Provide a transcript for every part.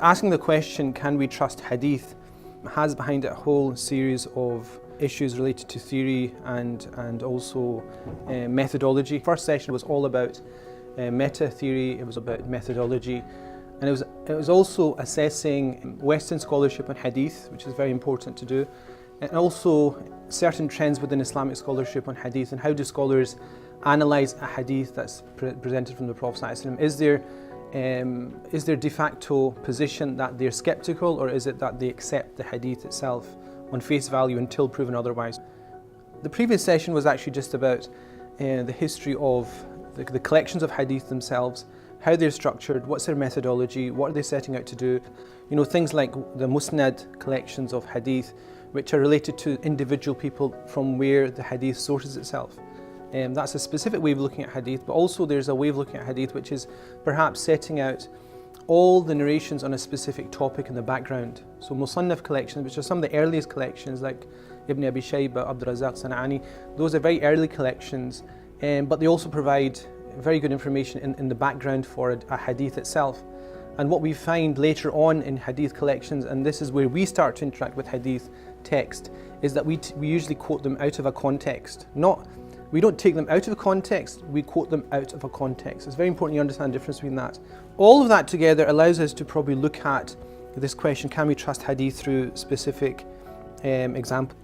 Asking the question, can we trust Hadith, has behind it a whole series of issues related to theory and also methodology. First session was all about meta theory, it was about methodology, and it was also assessing Western scholarship on Hadith, which is very important to do, and also certain trends within Islamic scholarship on Hadith and how do scholars analyse a Hadith that's presented from the Prophet ﷺ. Is their de facto position that they're skeptical, or is it that they accept the Hadith itself on face value until proven otherwise? The previous session was actually just about the history of the collections of Hadith themselves, how they're structured, what's their methodology, what are they setting out to do. You know, things like the Musnad collections of Hadith, which are related to individual people from where the Hadith sources itself. That's a specific way of looking at Hadith, but also there's a way of looking at Hadith which is perhaps setting out all the narrations on a specific topic in the background. So Musannaf collections, which are some of the earliest collections like Ibn Abi Shayba, Abd al-Razzaq, San'ani, those are very early collections, but they also provide very good information in the background for a Hadith itself. And what we find later on in Hadith collections, and this is where we start to interact with Hadith text, is that we usually quote them out of a context. We don't take them out of a context, we quote them out of a context. It's very important you understand the difference between that. All of that together allows us to probably look at this question, can we trust Hadith, through specific examples.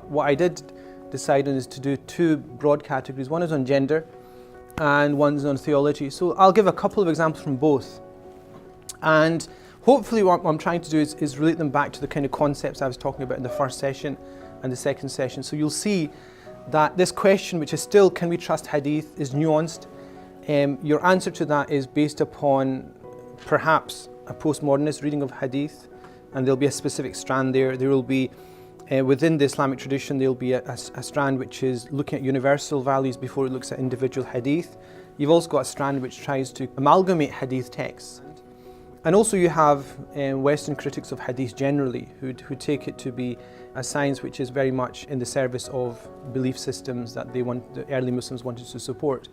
What I did decide on is to do two broad categories. One is on gender and one is on theology. So I'll give a couple of examples from both. And hopefully what I'm trying to do is relate them back to the kind of concepts I was talking about in the first session and the second session. So you'll see that this question, which is still, can we trust Hadith, is nuanced. Your answer to that is based upon perhaps a postmodernist reading of Hadith, and there'll be a specific strand there. There will be, within the Islamic tradition, there'll be a strand which is looking at universal values before it looks at individual Hadith. You've also got a strand which tries to amalgamate Hadith texts. And also you have Western critics of Hadith generally who take it to be a science which is very much in the service of belief systems that the early Muslims wanted to support.